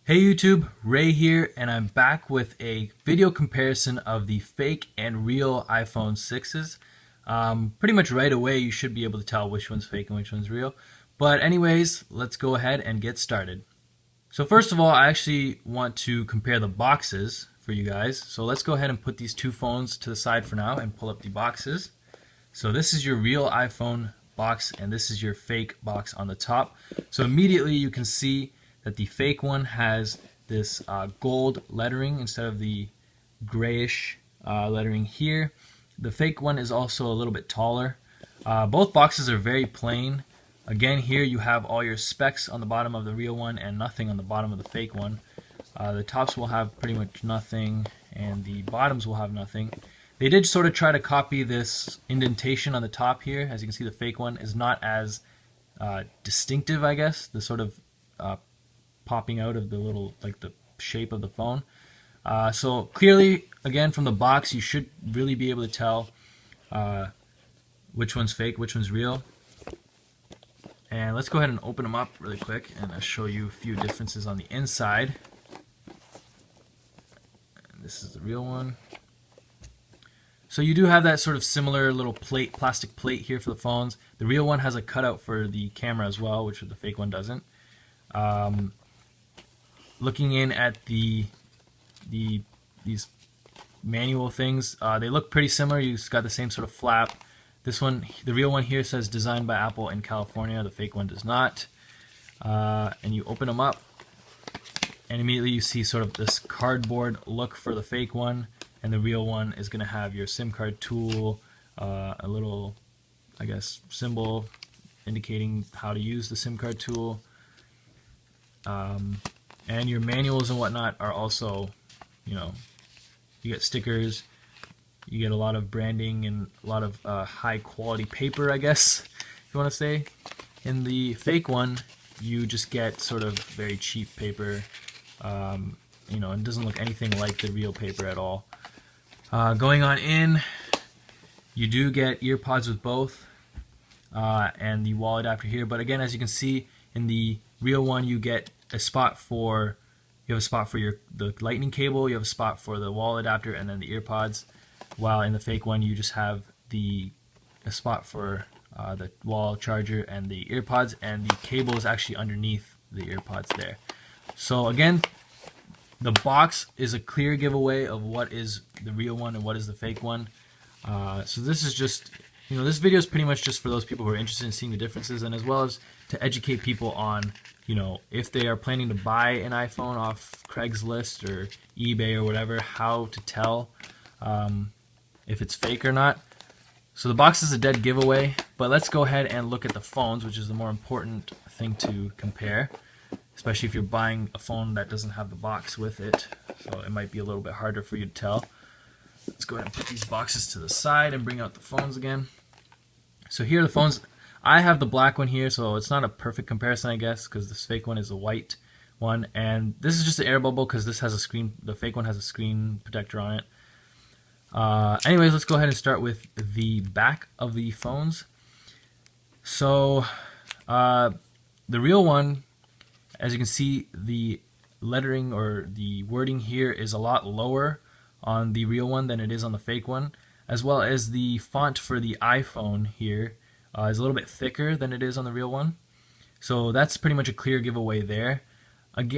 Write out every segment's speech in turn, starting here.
Hey YouTube, Ray here, and I'm back with a video comparison of the fake and real iPhone 6s. Pretty much right away you should be able to tell which one's fake and which one's real. But anyways, let's go ahead and get started. So first of all, I actually want to compare the boxes for you guys. So let's go ahead and put these two phones to the side for now and pull up the boxes. So this is your real iPhone box and this is your fake box on the top. So immediately you can see that the fake one has this gold lettering instead of the grayish lettering here. The fake one is also a little bit taller. Both boxes are very plain. Again, here you have all your specs on the bottom of the real one and nothing on the bottom of the fake one. The tops will have pretty much nothing and the bottoms will have nothing. They did sort of try to copy this indentation on the top here. As you can see, the fake one is not as distinctive, I guess. The sort of popping out of the little, like the shape of the phone. So clearly, again, from the box, you should really be able to tell which one's fake, which one's real. And let's go ahead and open them up really quick and I'll show you a few differences on the inside. And this is the real one. So you do have that sort of similar little plate, plastic plate here for the phones. The real one has a cutout for the camera as well, which the fake one doesn't. Looking in at these manual things, they look pretty similar. You've got the same sort of flap. This one, the real one here says designed by Apple in California. The fake one does not. And you open them up, and immediately you see sort of this cardboard look for the fake one, and the real one is going to have your SIM card tool, a little, I guess, symbol indicating how to use the SIM card tool. And your manuals and whatnot are also, you get stickers, you get a lot of branding and a lot of high quality paper, I guess, if you want to say. In the fake one, you just get sort of very cheap paper, it doesn't look anything like the real paper at all. Going on in, you do get earpods with both, and the wall adapter here, but again, as you can see, in the real one you get a spot for, you have a spot for the lightning cable, you have a spot for the wall adapter, and then the earpods, while in the fake one you just have a spot for the wall charger and the earpods, and the cable is actually underneath the earpods there. So again, the box is a clear giveaway of what is the real one and what is the fake one. So this is just, this video is pretty much just for those people who are interested in seeing the differences, and as well as to educate people on, if they are planning to buy an iPhone off Craigslist or eBay or whatever, how to tell if it's fake or not. So the box is a dead giveaway, but let's go ahead and look at the phones, which is the more important thing to compare, especially if you're buying a phone that doesn't have the box with it. So it might be a little bit harder for you to tell. Let's go ahead and put these boxes to the side and bring out the phones again. So here are the phones. I have the black one here, so it's not a perfect comparison, I guess, because this fake one is a white one, and this is just an air bubble because this has a screen. The fake one has a screen protector on it. Anyways, let's go ahead and start with the back of the phones. So the real one, as you can see, the lettering or the wording here is a lot lower on the real one than it is on the fake one, as well as the font for the iPhone here is a little bit thicker than it is on the real one. So that's pretty much a clear giveaway there.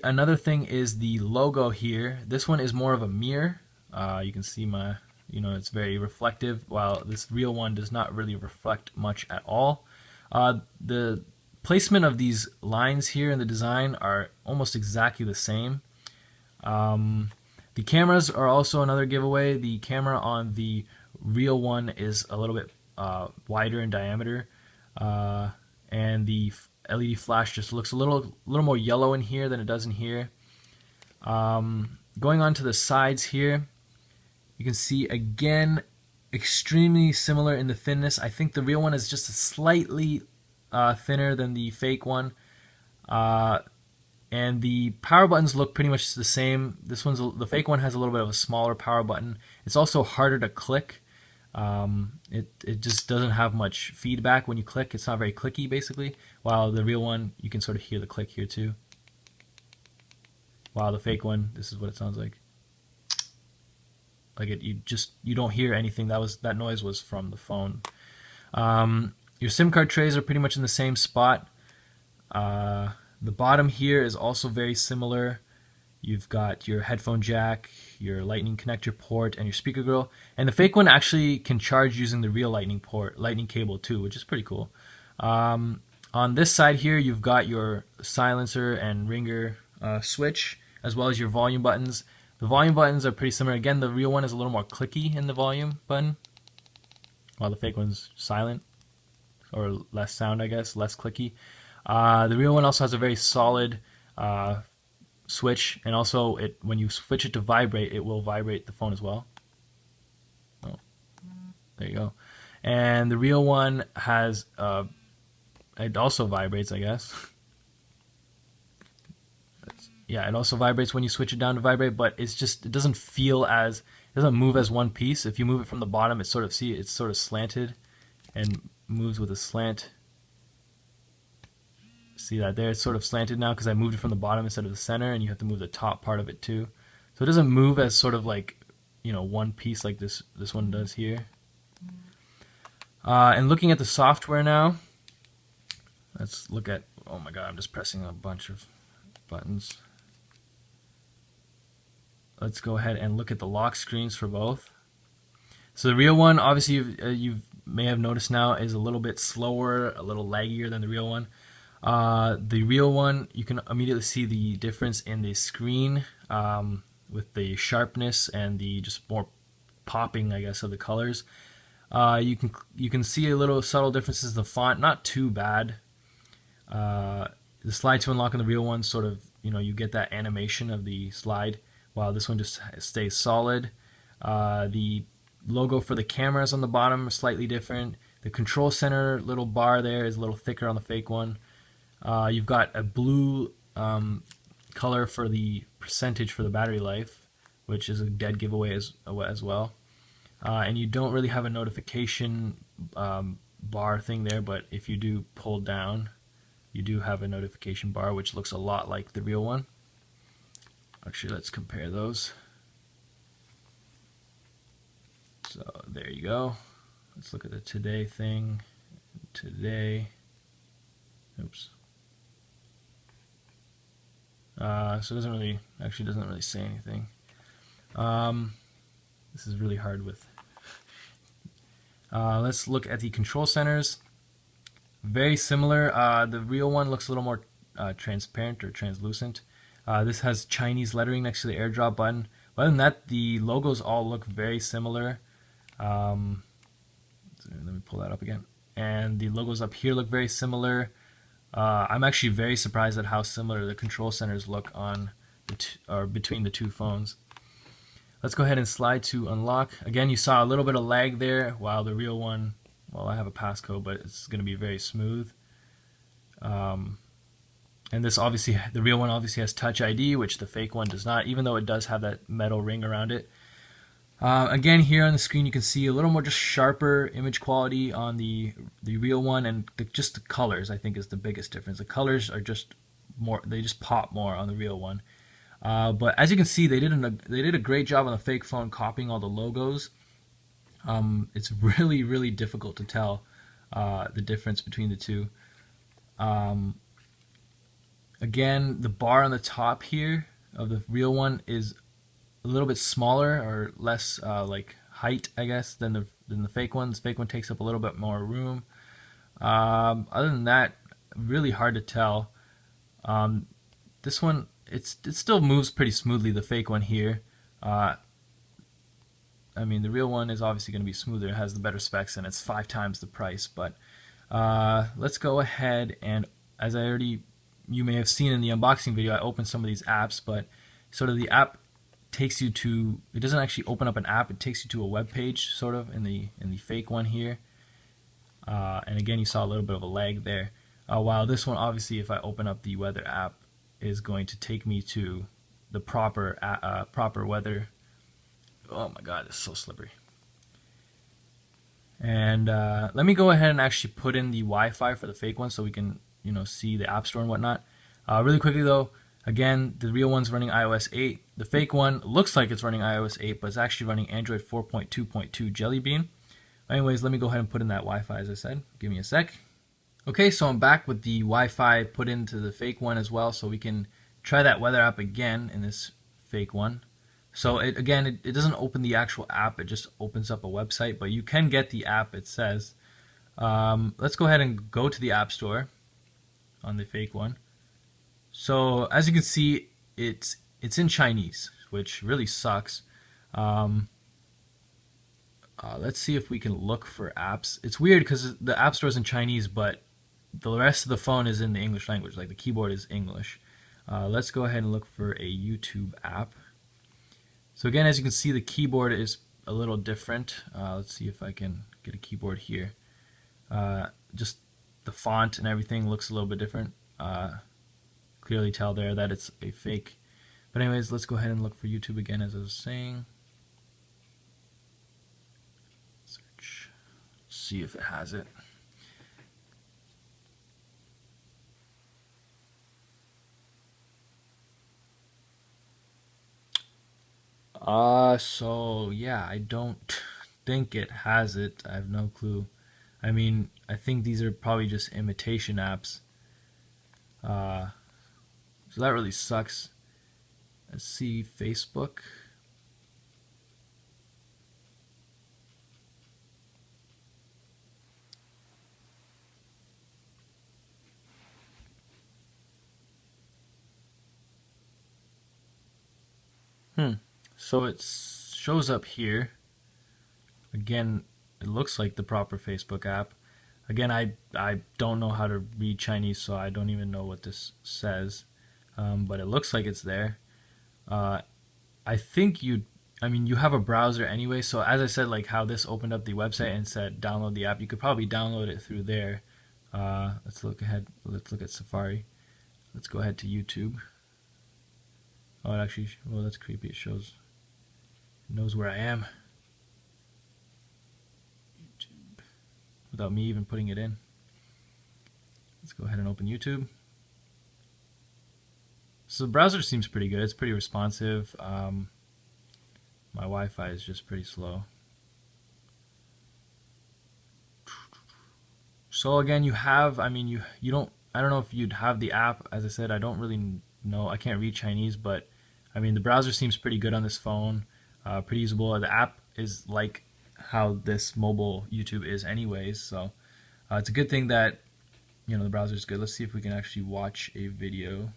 Another thing is the logo here. This one is more of a mirror. You can see it's very reflective, while this real one does not really reflect much at all. The placement of these lines here in the design are almost exactly the same. The cameras are also another giveaway. The camera on the real one is a little bit wider in diameter, and the LED flash just looks a little more yellow in here than it does in here. Going on to the sides here, you can see again extremely similar in the thinness. I think the real one is just slightly thinner than the fake one, and the power buttons look pretty much the same. The fake one has a little bit of a smaller power button. It's also harder to click. It just doesn't have much feedback when you click. It's not very clicky, basically, while the real one, you can sort of hear the click here too. while the fake one, this is what it sounds like. Like you don't hear anything. That noise was from the phone. Your SIM card trays are pretty much in the same spot. The bottom here is also very similar. You've got your headphone jack, your lightning connector port, and your speaker grill. And the fake one actually can charge using the real lightning cable too, which is pretty cool. On this side here, you've got your silencer and ringer switch, as well as your volume buttons. The volume buttons are pretty similar. Again, the real one is a little more clicky in the volume button, while the fake one's silent, or less sound, I guess, less clicky. The real one also has a very solid switch, and also when you switch it to vibrate, it will vibrate the phone as well. Oh, there you go. And the real one has it also vibrates, I guess. Yeah, it also vibrates when you switch it down to vibrate, but it doesn't move as one piece. If you move it from the bottom, it's sort of slanted and moves with a slant. See that there? It's sort of slanted now because I moved it from the bottom instead of the center, and you have to move the top part of it too. So it doesn't move as sort of like, one piece like this one does here. And looking at the software now, let's look at, oh my god, I'm just pressing a bunch of buttons. Let's go ahead and look at the lock screens for both. So the real one, obviously you may have noticed now, is a little bit slower, a little laggier than the real one. The real one, you can immediately see the difference in the screen with the sharpness and the just more popping, I guess, of the colors. You can see a little subtle differences in the font, not too bad. The slide to unlock on the real one sort of, you get that animation of the slide, while this one just stays solid. The logo for the cameras on the bottom are slightly different. The control center little bar there is a little thicker on the fake one. You've got a blue color for the percentage for the battery life, which is a dead giveaway as well. And you don't really have a notification bar thing there, but if you do pull down, you do have a notification bar, which looks a lot like the real one. Actually, let's compare those. So there you go. Let's look at the today thing. Today. Oops. So it doesn't really say anything. This is really hard with. Let's look at the control centers. Very similar. The real one looks a little more transparent or translucent. This has Chinese lettering next to the AirDrop button. But other than that, the logos all look very similar. Let me pull that up again. And the logos up here look very similar. I'm actually very surprised at how similar the control centers look on between the two phones. Let's go ahead and slide to unlock. Again, you saw a little bit of lag there, while the real one, well, I have a passcode, but it's going to be very smooth. And this obviously, the real one obviously has Touch ID, which the fake one does not, even though it does have that metal ring around it. Again, here on the screen you can see a little more just sharper image quality on the real one, and just the colors I think is the biggest difference. The colors are just more, they just pop more on the real one. But as you can see, they did a great job on the fake phone copying all the logos. It's really difficult to tell the difference between the two. Again, the bar on the top here of the real one is a little bit smaller, or less like height, I guess, than the fake one. The fake one takes up a little bit more room. Other than that, really hard to tell. This one, it still moves pretty smoothly. The fake one here. I mean, the real one is obviously going to be smoother. It has the better specs, and it's 5 times the price. But let's go ahead and, as you may have seen in the unboxing video, I opened some of these apps, but sort of the app takes you to, it doesn't actually open up an app, it takes you to a web page, sort of, in the fake one here. And again, you saw a little bit of a lag there. While this one, obviously, if I open up the weather app, is going to take me to the proper weather. Oh my god, it's so slippery. And let me go ahead and actually put in the Wi-Fi for the fake one so we can, see the App Store and whatnot. Really quickly though, Again, the real one's running iOS 8. The fake one looks like it's running iOS 8, but it's actually running Android 4.2.2 Jelly Bean. Anyways, let me go ahead and put in that Wi-Fi as I said. Give me a sec. Okay, so I'm back with the Wi-Fi put into the fake one as well, so we can try that weather app again in this fake one. So it doesn't open the actual app, it just opens up a website, but you can get the app, it says. Let's go ahead and go to the App Store on the fake one. So as you can see, it's in Chinese, which really sucks. Let's see if we can look for apps. It's weird because the App Store is in Chinese, but the rest of the phone is in the English language, like the keyboard is English. Let's go ahead and look for a YouTube app. So again, as you can see, the keyboard is a little different. Let's see if I can get a keyboard here. Just the font and everything looks a little bit different. Clearly tell there that it's a fake. But anyways, let's go ahead and look for YouTube again, as I was saying. Search. See if it has it. So yeah, I don't think it has it. I have no clue. I mean, I think these are probably just imitation apps. So that really sucks. Let's see Facebook. So it shows up here. Again, it looks like the proper Facebook app. Again, I don't know how to read Chinese, so I don't even know what this says. But it looks like it's there. I think you have a browser anyway, so as I said, like how this opened up the website and said download the app, you could probably download it through there. Let's look ahead. Let's look at Safari. Let's go ahead to YouTube. Oh, it actually, well, that's creepy. It knows where I am. YouTube. Without me even putting it in. Let's go ahead and open YouTube. So the browser seems pretty good. It's pretty responsive. My Wi-Fi is just pretty slow. So again, you have, you don't, I don't know if you'd have the app. As I said, I don't really know. I can't read Chinese, but the browser seems pretty good on this phone. Pretty usable. The app is like how this mobile YouTube is anyways. So it's a good thing that, the browser is good. Let's see if we can actually watch a video.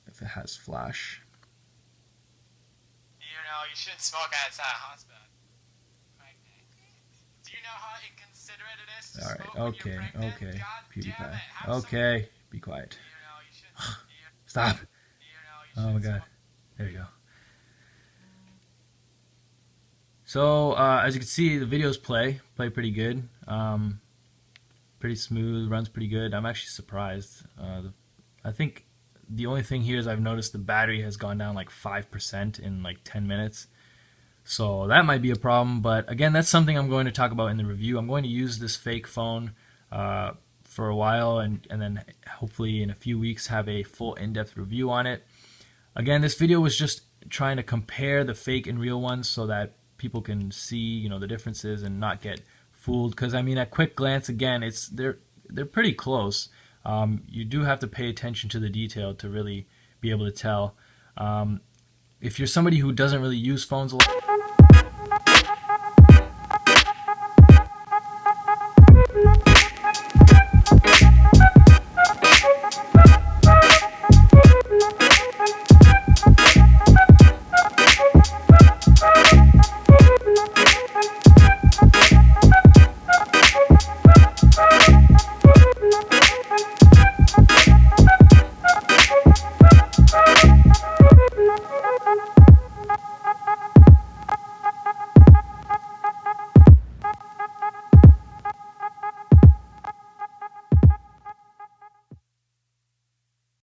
If it has flash. You shouldn't smoke outside hospital. Do you know how inconsiderate it is to Alright, smoke when you're pregnant? okay. God PewDiePie. damn it, Okay, be quiet. Stop. Oh my god. There you go. So, as you can see, the videos play pretty good. Pretty smooth, runs pretty good. I'm actually surprised. I think the only thing here is I've noticed the battery has gone down like 5% in like 10 minutes. So that might be a problem, but again, that's something I'm going to talk about in the review. I'm going to use this fake phone for a while and then hopefully in a few weeks have a full in-depth review on it. Again, this video was just trying to compare the fake and real ones so that people can see, the differences and not get fooled. Because at quick glance, again, they're pretty close. You do have to pay attention to the detail to really be able to tell. If you're somebody who doesn't really use phones a lot,